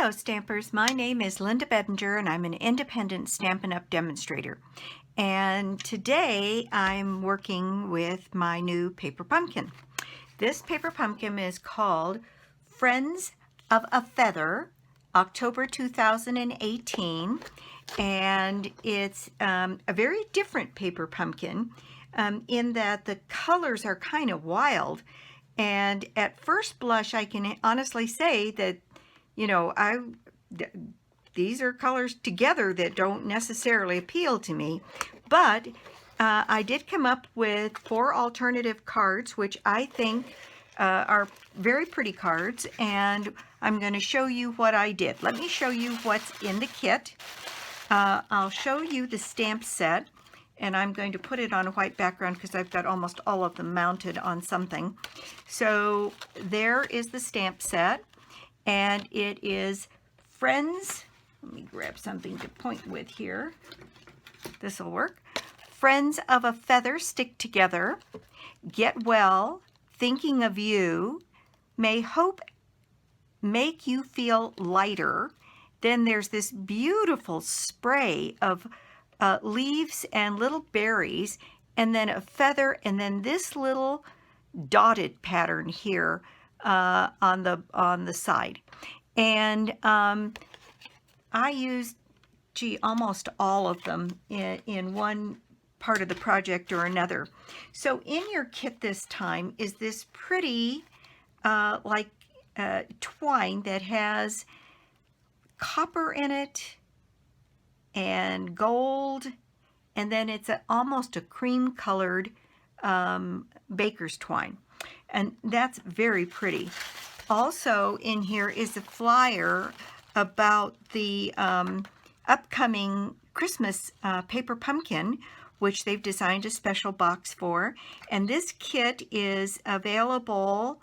Hello Stampers, my name is Linda Bedinger and I'm an independent Stampin' Up! Demonstrator. And today I'm working with my new paper pumpkin. This paper pumpkin is called Friends of a Feather, October 2018. And it's a very different paper pumpkin in that the colors are kind of wild. And at first blush, I can honestly say that these are colors together that don't necessarily appeal to me, but I did come up with 4 alternative cards, which I think are very pretty cards, and I'm going to show you what I did. Let me show you what's in the kit. I'll show you the stamp set, and I'm going to put it on a white background because I've got almost all of them mounted on something. So there is the stamp set. And it is Friends, let me grab something to point with here. This will work. Friends of a Feather Stick Together. Get Well, Thinking of You. May Hope Make You Feel Lighter. Then there's this beautiful spray of leaves and little berries, and then a feather, and then this little dotted pattern here on the side. And I used almost all of them in one part of the project or another. So in your kit this time is this pretty twine that has copper in it and gold, and then it's almost a cream colored baker's twine. And that's very pretty. Also in here is a flyer about the upcoming Christmas paper pumpkin, which they've designed a special box for. And this kit is available.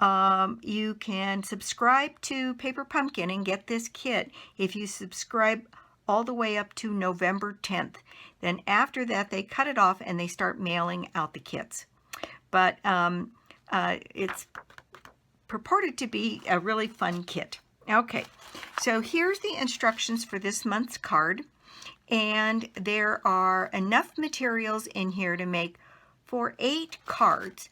You can subscribe to Paper Pumpkin and get this kit if you subscribe all the way up to November 10th. Then after that, they cut it off and they start mailing out the kits. But it's purported to be a really fun kit. Okay, so here's the instructions for this month's card, and there are enough materials in here to make for 8 cards.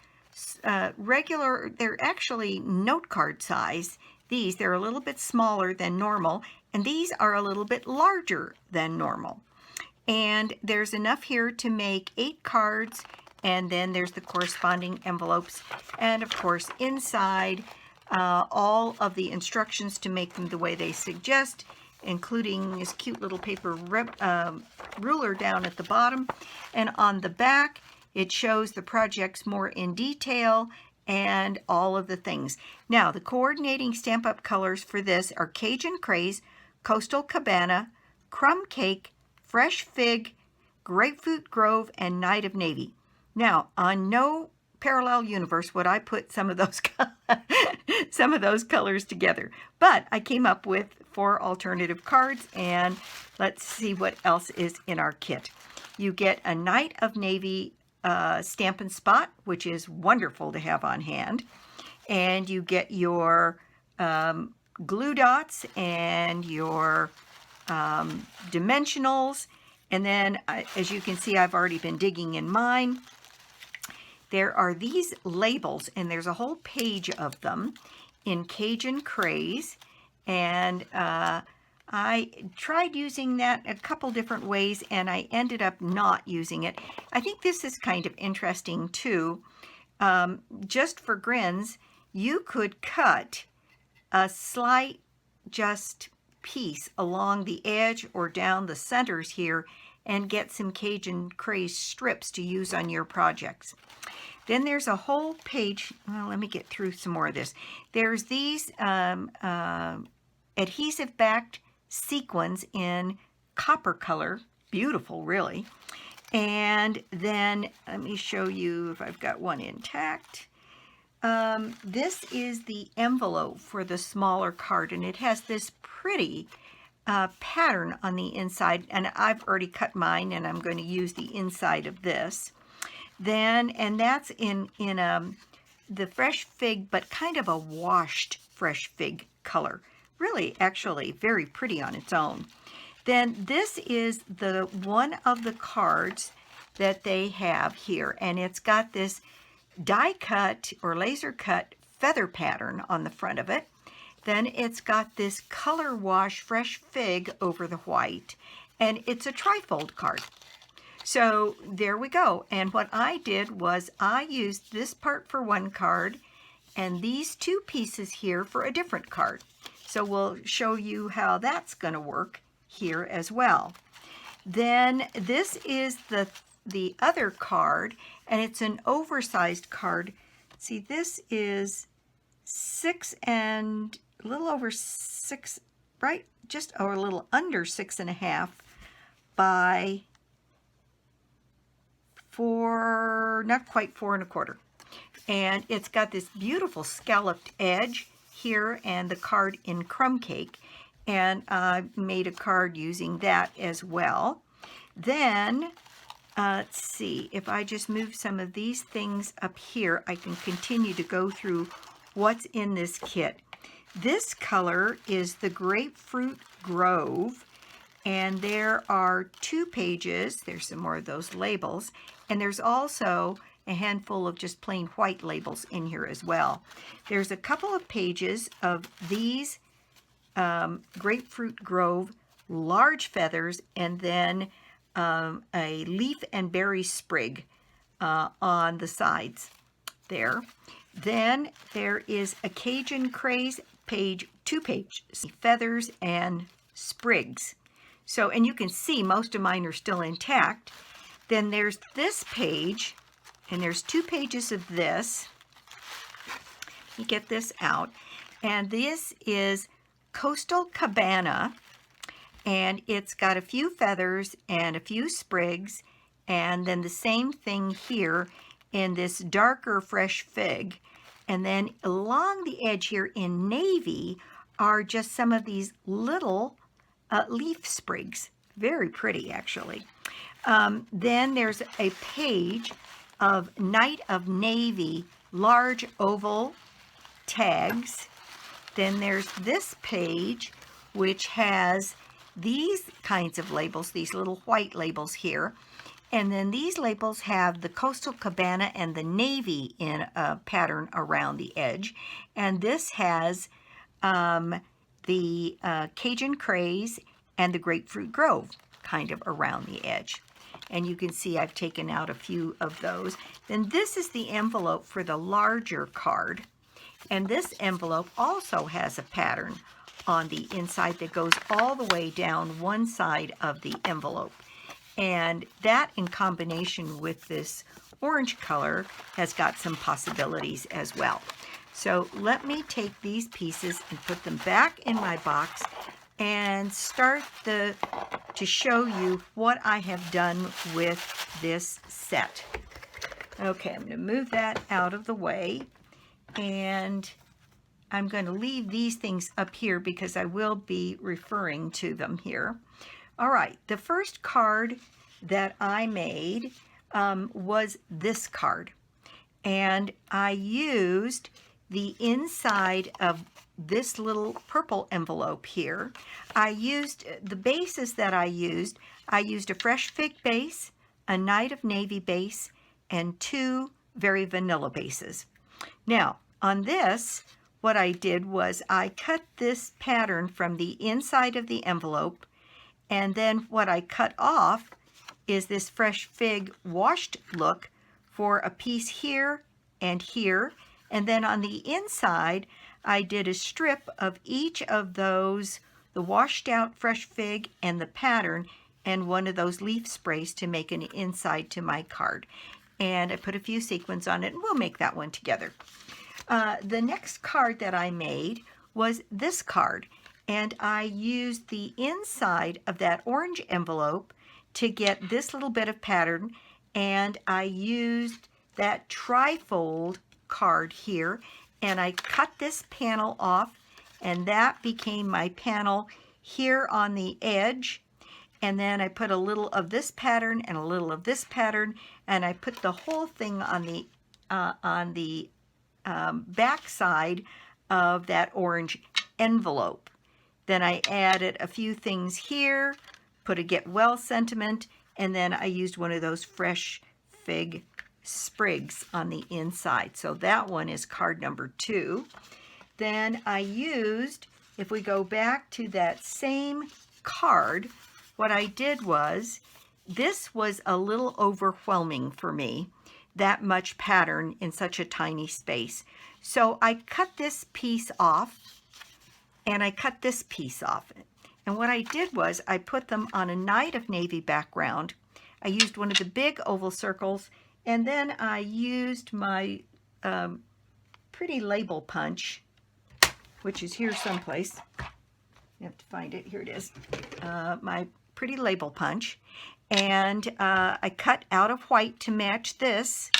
They're actually note card size. They're a little bit smaller than normal, and these are a little bit larger than normal. And there's enough here to make 8 cards. And then there's the corresponding envelopes, and of course inside all of the instructions to make them the way they suggest, including this cute little paper ruler down at the bottom. And on the back it shows the projects more in detail and all of the things. Now the coordinating Stamp Up colors for this are Cajun Craze, Coastal Cabana, Crumb Cake, Fresh Fig, Grapefruit Grove, and Night of Navy. Now, on no parallel universe would I put some of those colors together, but I came up with 4 alternative cards, and let's see what else is in our kit. You get a Night of Navy Stampin' Spot, which is wonderful to have on hand, and you get your glue dots and your dimensionals, and then as you can see, I've already been digging in mine. There are these labels, and there's a whole page of them in Cajun Craze, and I tried using that a couple different ways, and I ended up not using it. I think this is kind of interesting too. Just for grins, you could cut a slight piece along the edge or down the centers here and get some Cajun Craze strips to use on your projects. Then there's a whole page. Well, let me get through some more of this. There's these adhesive backed sequins in copper color. Beautiful, really. And then let me show you if I've got one intact. This is the envelope for the smaller card, and it has this pretty pattern on the inside, and I've already cut mine, and I'm going to use the inside of this. Then, and that's in the Fresh Fig, but kind of a washed Fresh Fig color. really actually very pretty on its own. Then this is the one of the cards that they have here, and it's got this die cut or laser cut feather pattern on the front of it. Then it's got this color wash fresh fig over the white, and it's a trifold card. So there we go. And what I did was I used this part for one card and these two pieces here for a different card. So we'll show you how that's going to work here as well. Then this is the other card, and it's an oversized card. See, this is 6 and a little over 6, right? Just or a little under 6.5 by 4, not quite 4 1/4. And it's got this beautiful scalloped edge here and the card in crumb cake. And I made a card using that as well. Then, let's see, if I just move some of these things up here, I can continue to go through what's in this kit. This color is the Grapefruit Grove, and there are 2 pages. There's some more of those labels, and there's also a handful of just plain white labels in here as well. There's a couple of pages of these Grapefruit Grove large feathers, and then a leaf and berry sprig on the sides there. Then there is a Cajun Craze page, 2 pages, feathers and sprigs. So, and you can see most of mine are still intact. Then there's this page, and there's 2 pages of this. Let me get this out. And this is Coastal Cabana, and it's got a few feathers and a few sprigs, and then the same thing here in this darker fresh fig. And then along the edge here in navy are just some of these little leaf sprigs. Very pretty, actually. Then there's a page of Night of Navy large oval tags. Then there's this page which has these kinds of labels, these little white labels here. And then these labels have the Coastal Cabana and the navy in a pattern around the edge. And this has the Cajun Craze and the Grapefruit Grove kind of around the edge. And you can see I've taken out a few of those. Then this is the envelope for the larger card. And this envelope also has a pattern on the inside that goes all the way down one side of the envelope. And that in combination with this orange color has got some possibilities as well. So let me take these pieces and put them back in my box and start to show you what I have done with this set. Okay, I'm going to move that out of the way, and I'm going to leave these things up here because I will be referring to them here. All right, the first card that I made was this card, and I used the inside of this little purple envelope here. I used the bases that I used a fresh fig base, a Night of Navy base, and 2 very vanilla bases. Now, on this, what I did was I cut this pattern from the inside of the envelope, and then what I cut off is this fresh fig washed look for a piece here and here. And then on the inside, I did a strip of each of those, the washed out fresh fig and the pattern, and one of those leaf sprays to make an inside to my card. And I put a few sequins on it, and we'll make that one together. The next card that I made was this card, and I used the inside of that orange envelope to get this little bit of pattern, and I used that trifold card here, and I cut this panel off, and that became my panel here on the edge. And then I put a little of this pattern and a little of this pattern, and I put the whole thing on the back side of that orange envelope. Then I added a few things here, put a get well sentiment, and then I used one of those fresh fig sprigs on the inside. So that one is card number 2. Then I used, if we go back to that same card, what I did was, this was a little overwhelming for me, that much pattern in such a tiny space. So I cut this piece off, and I cut this piece off. And what I did was I put them on a Night of Navy background. I used one of the big oval circles, and then I used my pretty label punch, which is here someplace. You have to find it. Here it is. My pretty label punch. And I cut out of white to match this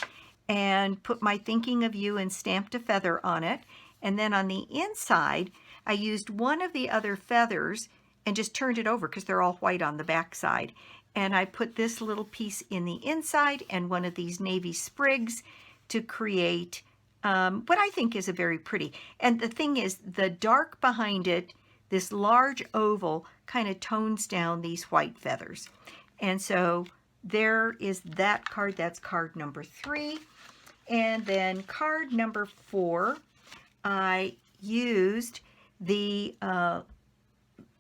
and put my Thinking of You and stamped a feather on it. And then on the inside, I used one of the other feathers and just turned it over because they're all white on the back side. And I put this little piece in the inside and one of these navy sprigs to create what I think is a very pretty. And the thing is, the dark behind it, this large oval, kind of tones down these white feathers. And so there is that card. That's card number 3. And then card number 4, I used the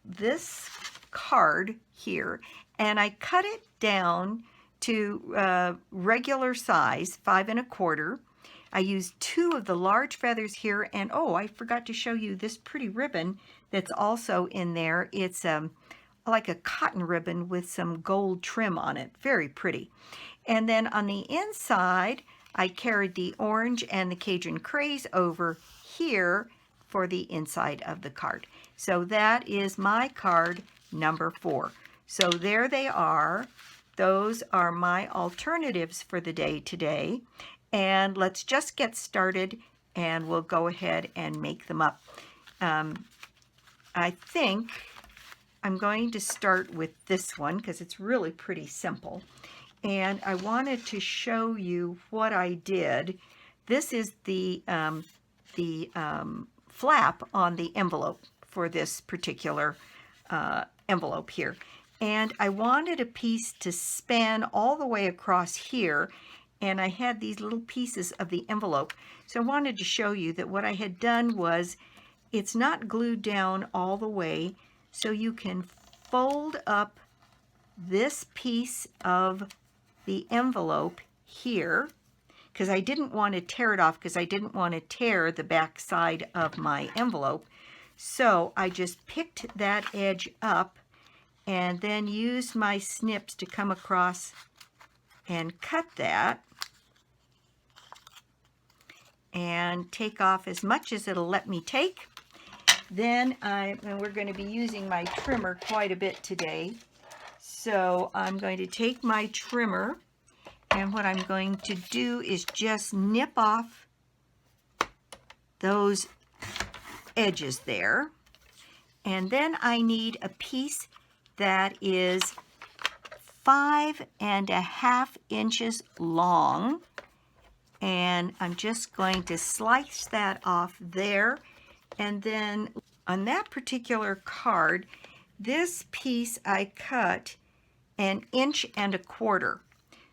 this card here, and I cut it down to regular size, 5 1/4. I used 2 of the large feathers here, and oh, I forgot to show you this pretty ribbon that's also in there. It's like a cotton ribbon with some gold trim on it. Very pretty. And then on the inside, I carried the orange and the Cajun craze over here for the inside of the card. So that is my card number 4. So there they are. Those are my alternatives for the day today. And let's just get started, and we'll go ahead and make them up. I think I'm going to start with this one because it's really pretty simple. And I wanted to show you what I did. This is the flap on the envelope for this particular envelope here. And I wanted a piece to span all the way across here, and I had these little pieces of the envelope. So I wanted to show you that what I had done was, it's not glued down all the way, so you can fold up this piece of the envelope here, because I didn't want to tear it off, because I didn't want to tear the back side of my envelope. So I just picked that edge up and then used my snips to come across and cut that and take off as much as it'll let me take. Then and we're going to be using my trimmer quite a bit today. So I'm going to take my trimmer, and what I'm going to do is just nip off those edges there. And then I need a piece that is 5 1/2 inches long. And I'm just going to slice that off there. And then on that particular card, this piece I cut 1 1/4 inches.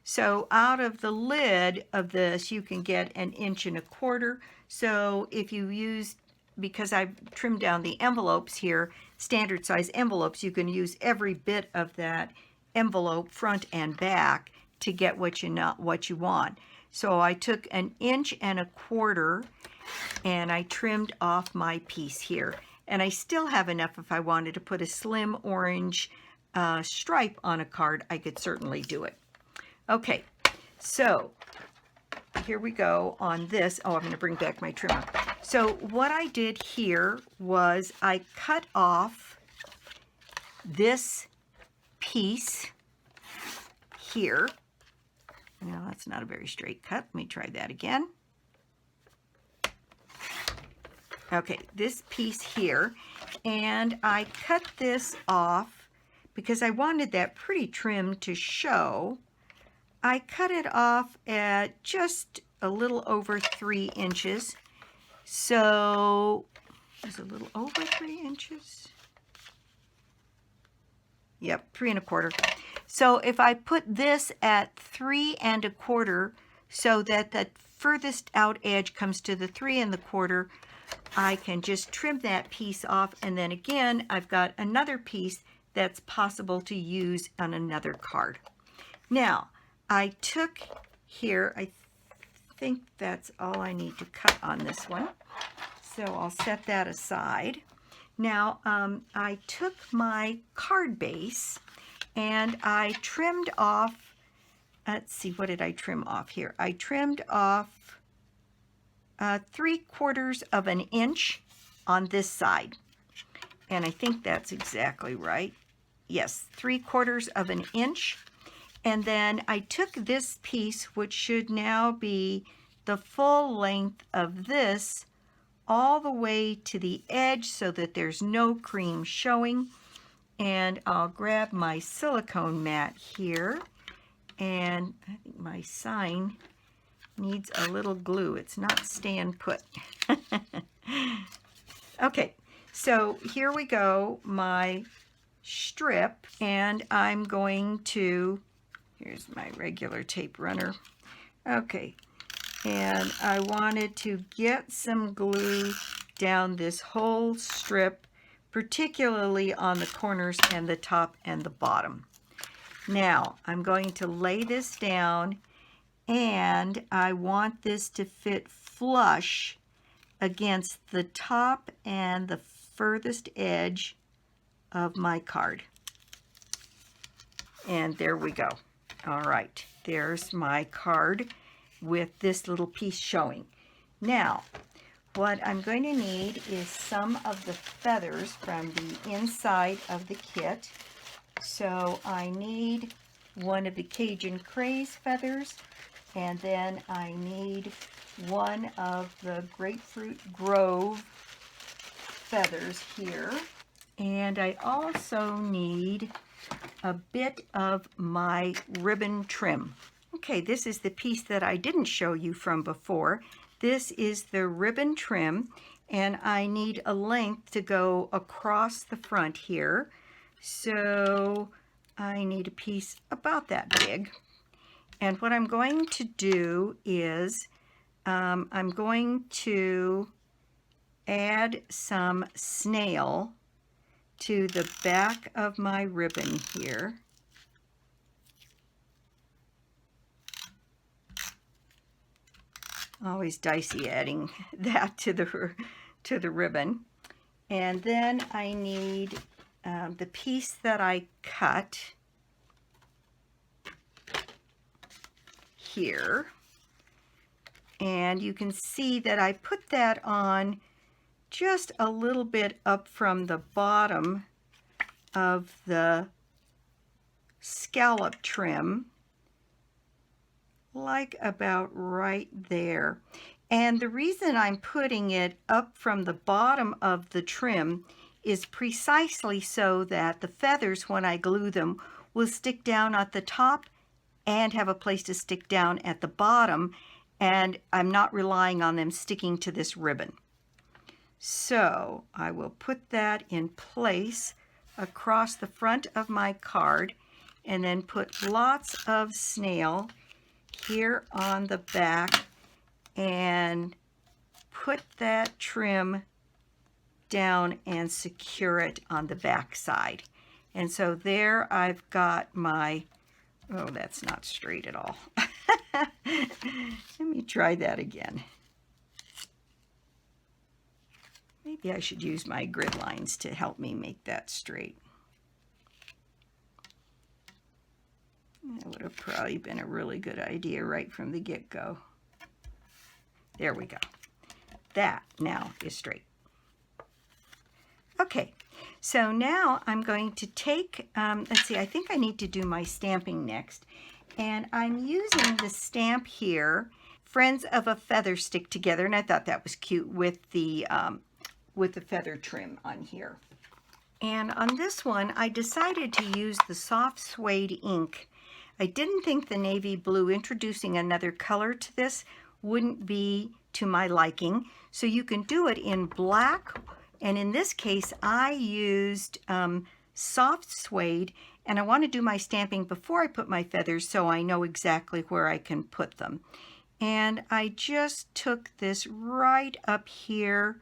So out of the lid of this, you can get 1 1/4 inches. So if you use, because I've trimmed down the envelopes here, standard size envelopes, you can use every bit of that envelope front and back to get what you want. So I took 1 1/4 inches and I trimmed off my piece here. And I still have enough if I wanted to put a slim orange stripe on a card. I could certainly do it. Okay, so here we go on this. Oh, I'm going to bring back my trimmer. So what I did here was I cut off this piece here. Now, that's not a very straight cut. Let me try that again. Okay, this piece here. And I cut this off because I wanted that pretty trim to show. I cut it off at just a little over 3 inches. So, is it a little over 3 inches? Yep, 3 1/4. So if I put this at 3 1/4 so that the furthest out edge comes to the 3 1/4, I can just trim that piece off, and then again I've got another piece that's possible to use on another card. Now I took here, I think that's all I need to cut on this one, so I'll set that aside. Now I took my card base and I trimmed off, let's see, what did I trim off here? I trimmed off 3/4 of an inch on this side. And I think that's exactly right. Yes, 3/4 of an inch. And then I took this piece, which should now be the full length of this, all the way to the edge so that there's no cream showing. And I'll grab my silicone mat here, and I think my sign needs a little glue. It's not staying put. Okay, so here we go, my strip, and I'm going to, here's my regular tape runner. Okay, and I wanted to get some glue down this whole strip, particularly on the corners and the top and the bottom. Now I'm going to lay this down, and I want this to fit flush against the top and the furthest edge of my card. And there we go. All right, there's my card with this little piece showing. Now what I'm going to need is some of the feathers from the inside of the kit. So I need one of the Cajun Craze feathers, and then I need one of the Grapefruit Grove feathers here. And I also need a bit of my ribbon trim. Okay, this is the piece that I didn't show you from before. This is the ribbon trim, and I need a length to go across the front here. So I need a piece about that big. And what I'm going to do is I'm going to add some snail to the back of my ribbon here. Always dicey adding that to the ribbon. And then I need the piece that I cut here. And you can see that I put that on just a little bit up from the bottom of the scallop trim, like about right there. And the reason I'm putting it up from the bottom of the trim is precisely so that the feathers, when I glue them, will stick down at the top and have a place to stick down at the bottom, and I'm not relying on them sticking to this ribbon. So I will put that in place across the front of my card, and then put lots of snail here on the back, and put that trim down and secure it on the back side. And so there I've got my, oh, that's not straight at all. Let me try that again. Maybe I should use my grid lines to help me make that straight. That would have probably been a really good idea right from the get-go. There we go. That now is straight. Okay, so now I'm going to take, let's see, I think I need to do my stamping next. And I'm using the stamp here, Friends of a Feather Stick Together, and I thought that was cute with the feather trim on here. And on this one, I decided to use the soft suede ink. I didn't think the navy blue, introducing another color to this, wouldn't be to my liking. So you can do it in black, and in this case I used soft suede, And I want to do my stamping before I put my feathers so I know exactly where I can put them. And I just took this right up here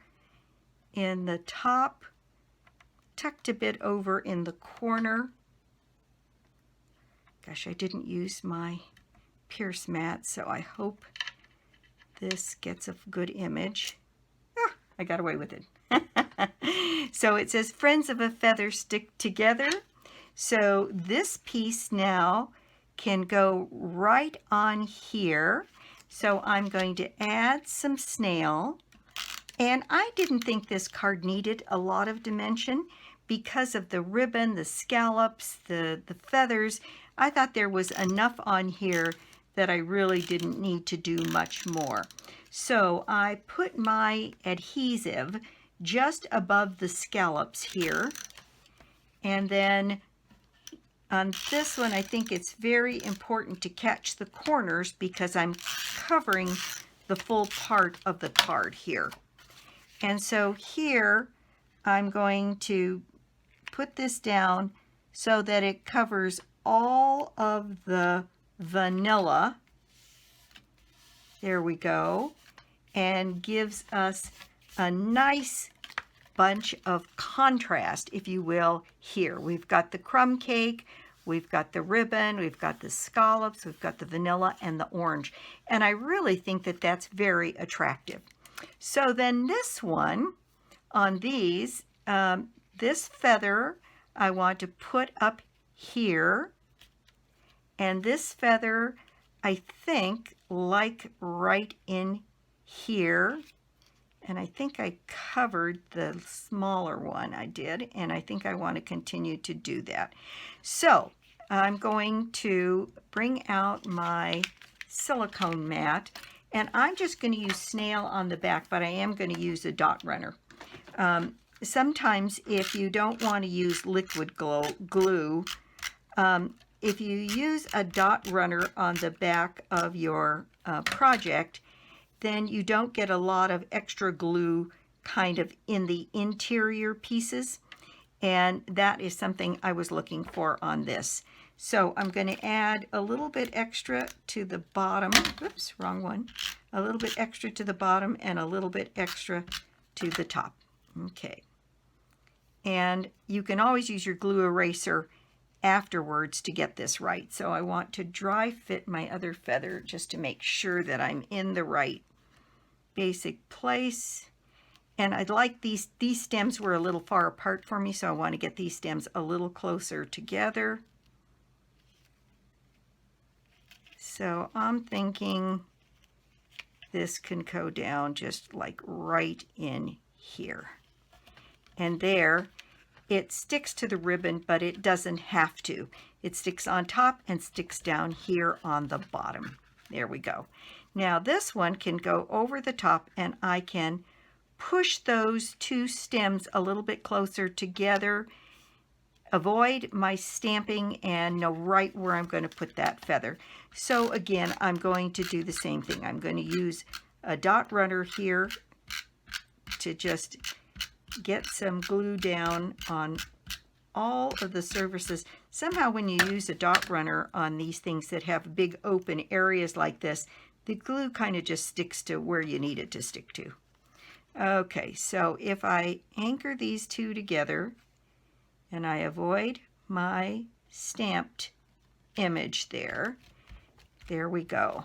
in the top, tucked a bit over in the corner. Gosh, I didn't use my Pierce mat, so I hope this gets a good image. Ah, I got away with it. So it says, friends of a feather stick together. So this piece now can go right on here. So I'm going to add some snail. And I didn't think this card needed a lot of dimension because of the ribbon, the scallops, the feathers. I thought there was enough on here that I really didn't need to do much more. So I put my adhesive just above the scallops here. And then on this one, I think it's very important to catch the corners because I'm covering the full part of the card here. And so here, I'm going to put this down so that it covers all of the vanilla. There we go. And gives us a nice bunch of contrast, if you will, here. We've got the crumb cake, we've got the ribbon, we've got the scallops, we've got the vanilla and the orange. And I really think that that's very attractive. So then this one, on these, this feather I want to put up here. And this feather, I think, like right in here. And I think I covered the smaller one, I did, and I think I want to continue to do that. So I'm going to bring out my silicone mat, and I'm just going to use snail on the back, but I am going to use a dot runner. Sometimes if you don't want to use liquid glue, if you use a dot runner on the back of your project, then you don't get a lot of extra glue kind of in the interior pieces. And that is something I was looking for on this. So I'm going to add a little bit extra to the bottom. Oops, wrong one. A little bit extra to the bottom and a little bit extra to the top. Okay. And you can always use your glue eraser afterwards to get this right. So I want to dry fit my other feather just to make sure that I'm in the right basic place. And I'd like these stems were a little far apart for me, so I want to get these stems a little closer together. So I'm thinking this can go down just like right in here. And there, it sticks to the ribbon, but it doesn't have to. It sticks on top and sticks down here on the bottom. There we go. Now this one can go over the top, and I can push those two stems a little bit closer together, avoid my stamping, and know right where I'm going to put that feather. So again, I'm going to do the same thing. I'm going to use a dot runner here to just get some glue down on all of the surfaces. Somehow when you use a dot runner on these things that have big open areas like this, the glue kind of just sticks to where you need it to stick to. Okay, so if I anchor these two together and I avoid my stamped image there, there we go.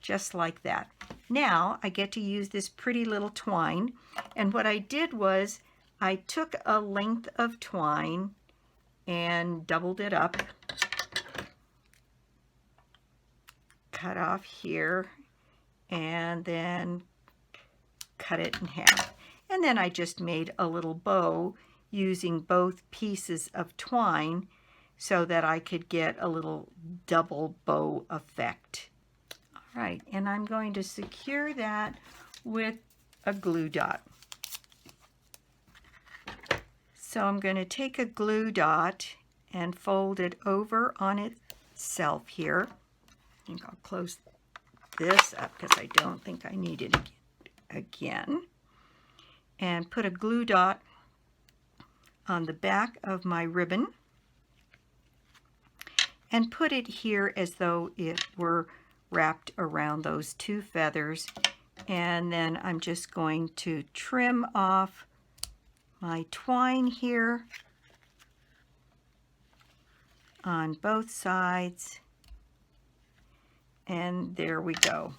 Just like that. Now I get to use this pretty little twine, and what I did was I took a length of twine and doubled it up, cut off here, and then cut it in half. And then I just made a little bow using both pieces of twine so that I could get a little double bow effect. All right, and I'm going to secure that with a glue dot. So I'm going to take a glue dot and fold it over on itself here. I think I'll close this up because I don't think I need it again. And put a glue dot on the back of my ribbon. and put it here as though it were wrapped around those two feathers. And then I'm just going to trim off my twine here on both sides. And there we go.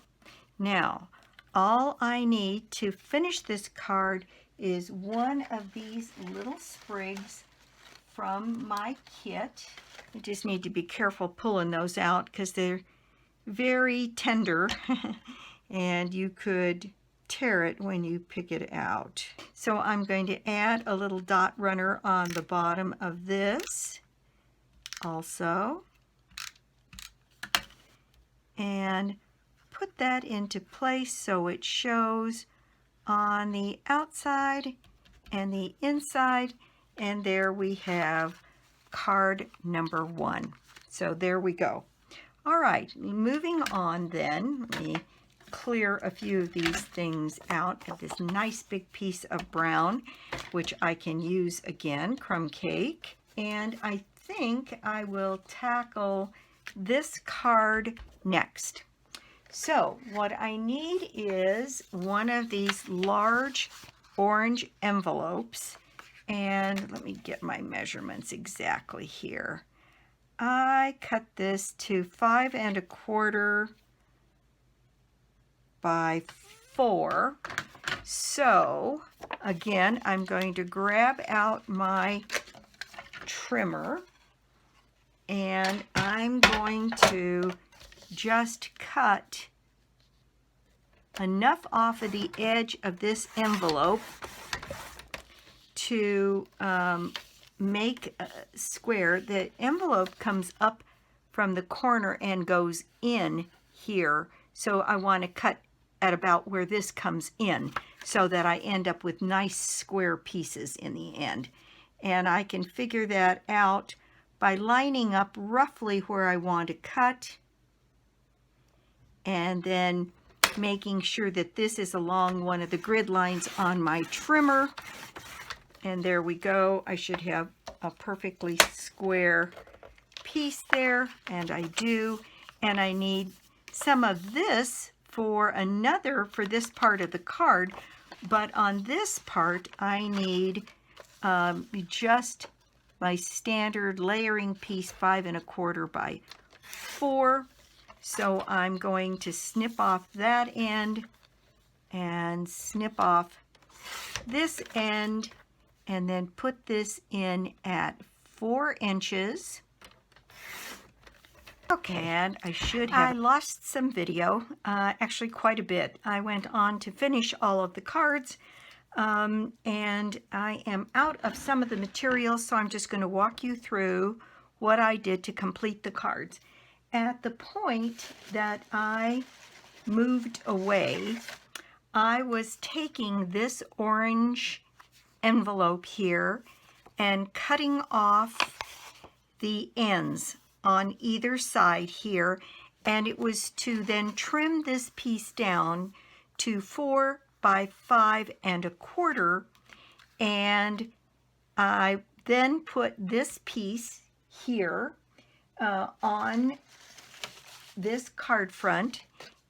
Now, all I need to finish this card is one of these little sprigs from my kit. You just need to be careful pulling those out because they're very tender and you could tear it when you pick it out. So I'm going to add a little dot runner on the bottom of this also, and put that into place so it shows on the outside and the inside. And there we have card number 1. So there we go. All right, moving on then. Let me clear a few of these things out. I have this nice big piece of brown, which I can use again, crumb cake. And I think I will tackle this card next. So what I need is one of these large orange envelopes. And let me get my measurements exactly here. I cut this to 5 1/4 by 4. So again, I'm going to grab out my trimmer and I'm going to just cut enough off of the edge of this envelope to make a square. The envelope comes up from the corner and goes in here. So I want to cut at about where this comes in so that I end up with nice square pieces in the end. And I can figure that out by lining up roughly where I want to cut and then making sure that this is along one of the grid lines on my trimmer. And there we go. I should have a perfectly square piece there, and I do. And I need some of this for this part of the card, but on this part I need just my standard layering piece, 5 1/4 by 4. So I'm going to snip off that end and snip off this end, and then put this in at 4 inches. Okay, and I lost some video, actually quite a bit. I went on to finish all of the cards, and I am out of some of the materials, so I'm just going to walk you through what I did to complete the cards. At the point that I moved away, I was taking this orange envelope here and cutting off the ends on either side here, and it was to then trim this piece down to 4 by 5 1/4, and I then put this piece here on this card front,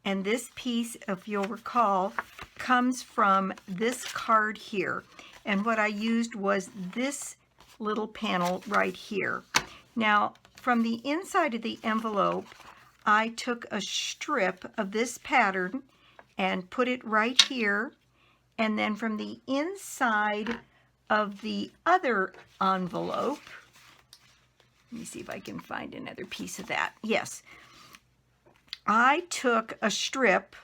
and this piece, if you'll recall, comes from this card here. And what I used was this little panel right here. Now, from the inside of the envelope, I took a strip of this pattern and put it right here. And then from the inside of the other envelope, let me see if I can find another piece of that. Yes, I took a strip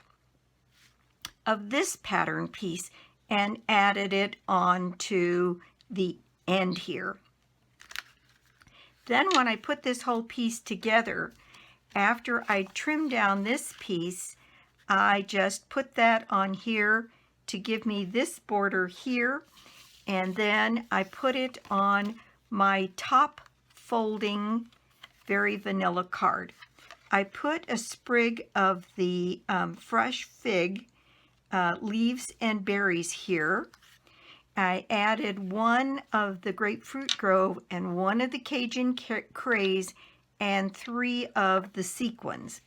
of this pattern piece and added it onto the end here. Then when I put this whole piece together, after I trimmed down this piece, I just put that on here to give me this border here, and then I put it on my top folding very vanilla card. I put a sprig of the fresh fig leaves and berries here. I added one of the Grapefruit Grove and one of the Cajun Craze and 3 of the sequins.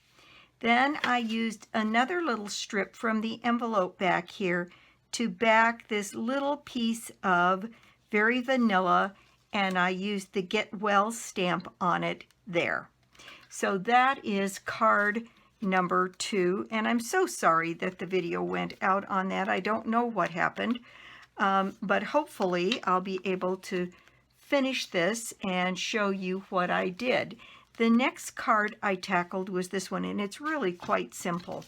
Then I used another little strip from the envelope back here to back this little piece of Very Vanilla, and I used the Get Well stamp on it there. So that is card number 2, and I'm so sorry that the video went out on that. I don't know what happened, but hopefully I'll be able to finish this and show you what I did. The next card I tackled was this one, and it's really quite simple.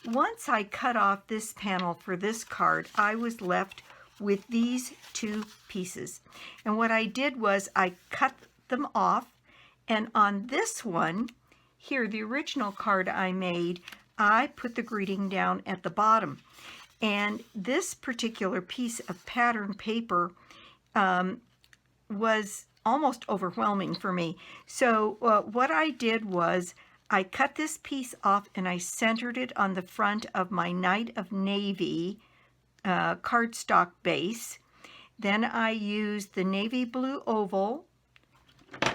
Once I cut off this panel for this card, I was left with these 2 pieces. And what I did was I cut them off, and on this one, here, the original card I made, I put the greeting down at the bottom. And this particular piece of pattern paper was almost overwhelming for me. So what I did was I cut this piece off and I centered it on the front of my Night of Navy cardstock base. Then I used the navy blue oval,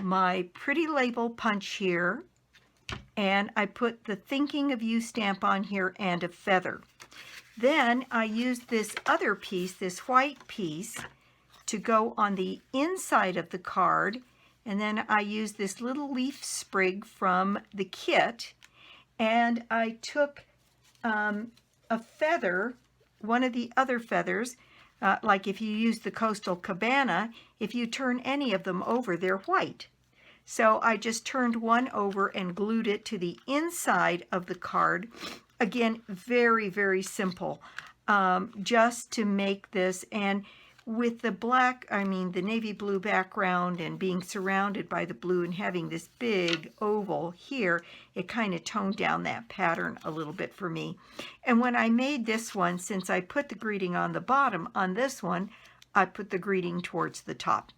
my pretty label punch here, and I put the Thinking of You stamp on here and a feather. Then I used this other piece, this white piece, to go on the inside of the card, and then I used this little leaf sprig from the kit, and I took a feather, one of the other feathers, like if you use the Coastal Cabana, if you turn any of them over, they're white. So I just turned one over and glued it to the inside of the card. Again, very, very simple, just to make this. And with the black, I mean the navy blue background and being surrounded by the blue and having this big oval here, it kind of toned down that pattern a little bit for me. And when I made this one, since I put the greeting on the bottom, on this one, I put the greeting towards the top.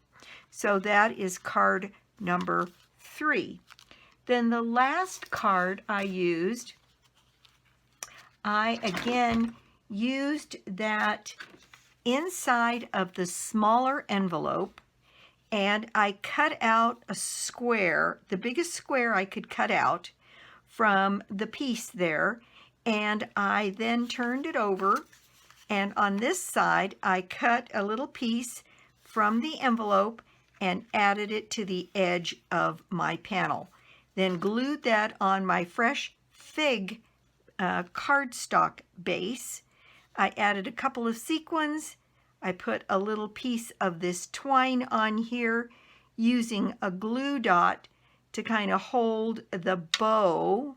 So that is card number 3. Then the last card I used, I again used that inside of the smaller envelope, and I cut out a square, the biggest square I could cut out from the piece there, and I then turned it over, and on this side I cut a little piece from the envelope and added it to the edge of my panel. Then glued that on my Fresh Fig cardstock base. I added a couple of sequins. I put a little piece of this twine on here using a glue dot to kind of hold the bow.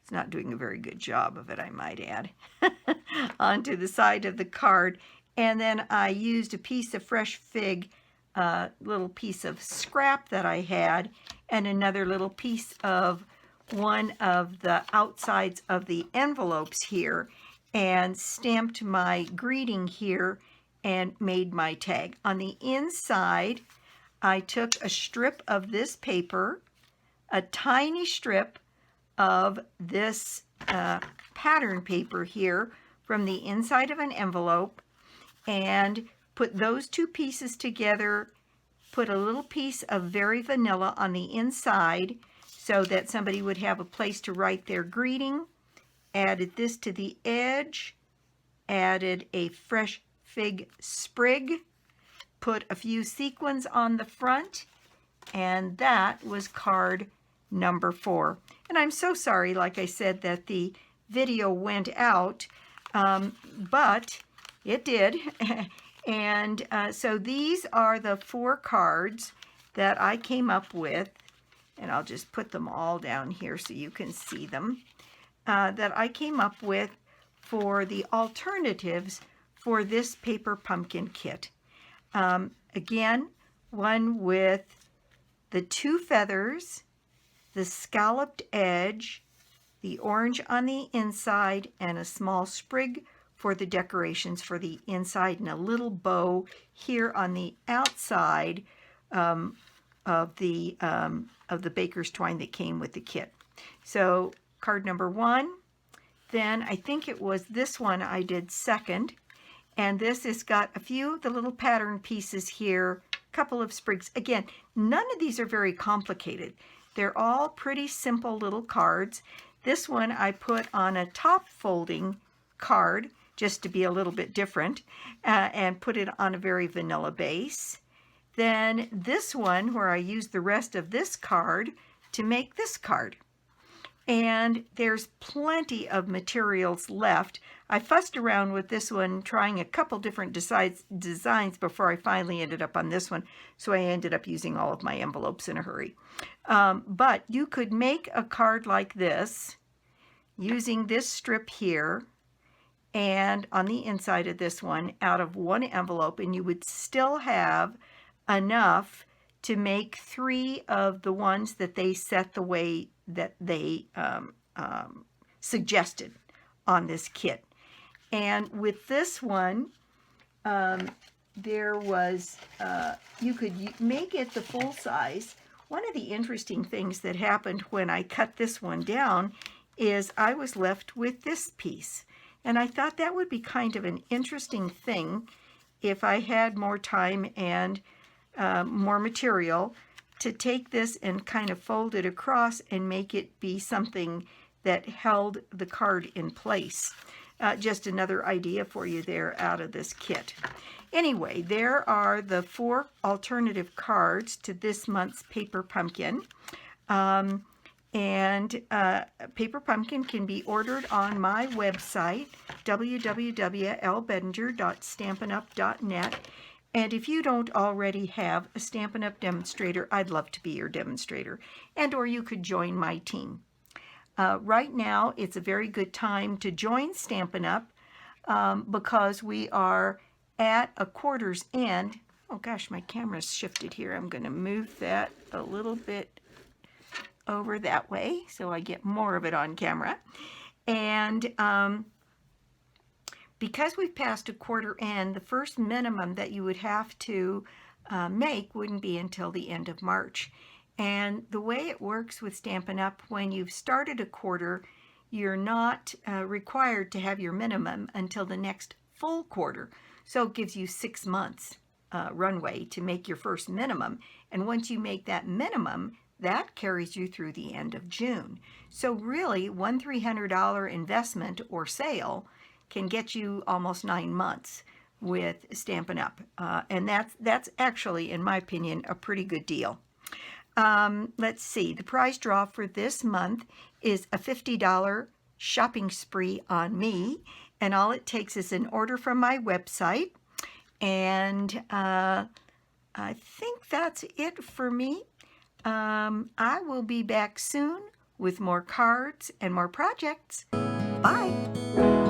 It's not doing a very good job of it, I might add, onto the side of the card. And then I used a piece of Fresh Fig, little piece of scrap that I had, and another little piece of one of the outsides of the envelopes here, and stamped my greeting here and made my tag. On the inside, I took a strip of this paper, a tiny strip of this pattern paper here from the inside of an envelope, and put those 2 pieces together, put a little piece of Very Vanilla on the inside so that somebody would have a place to write their greeting, added this to the edge, added a Fresh Fig sprig, put a few sequins on the front, and that was card number 4. And I'm so sorry, like I said, that the video went out, but it did. And so these are the 4 cards that I came up with, and I'll just put them all down here so you can see them, that I came up with for the alternatives for this paper pumpkin kit. Again, one with the 2 feathers, the scalloped edge, the orange on the inside, and a small sprig for the decorations for the inside, and a little bow here on the outside of the baker's twine that came with the kit. So card number 1, then I think it was this one I did second, and this has got a few of the little pattern pieces here, a couple of sprigs. Again, none of these are very complicated. They're all pretty simple little cards. This one I put on a top folding card just to be a little bit different, and put it on a very vanilla base. Then this one, where I used the rest of this card to make this card. And there's plenty of materials left. I fussed around with this one, trying a couple different designs before I finally ended up on this one, so I ended up using all of my envelopes in a hurry. But you could make a card like this using this strip here and on the inside of this one out of one envelope, and you would still have enough to make 3 of the ones that they set the way that they suggested on this kit. And with this one, there was, you could make it the full size. One of the interesting things that happened when I cut this one down is I was left with this piece. And I thought that would be kind of an interesting thing if I had more time and more material to take this and kind of fold it across and make it be something that held the card in place. Just another idea for you there out of this kit. Anyway, there are the 4 alternative cards to this month's Paper Pumpkin. Paper Pumpkin can be ordered on my website, www.lbedinger.stampinup.net. And if you don't already have a Stampin' Up! Demonstrator, I'd love to be your demonstrator. And or you could join my team. Right now, it's a very good time to join Stampin' Up! Because we are at a quarter's end. Oh gosh, my camera's shifted here. I'm going to move that a little bit over that way so I get more of it on camera. And because we've passed a quarter end, the first minimum that you would have to make wouldn't be until the end of March. And the way it works with Stampin' Up, when you've started a quarter, you're not required to have your minimum until the next full quarter. So it gives you 6 months runway to make your first minimum. And once you make that minimum, that carries you through the end of June. So really, one $300 investment or sale can get you almost 9 months with Stampin' Up. And that's actually, in my opinion, a pretty good deal. Let's see, the prize draw for this month is a $50 shopping spree on me, and all it takes is an order from my website. And I think that's it for me. I will be back soon with more cards and more projects. Bye!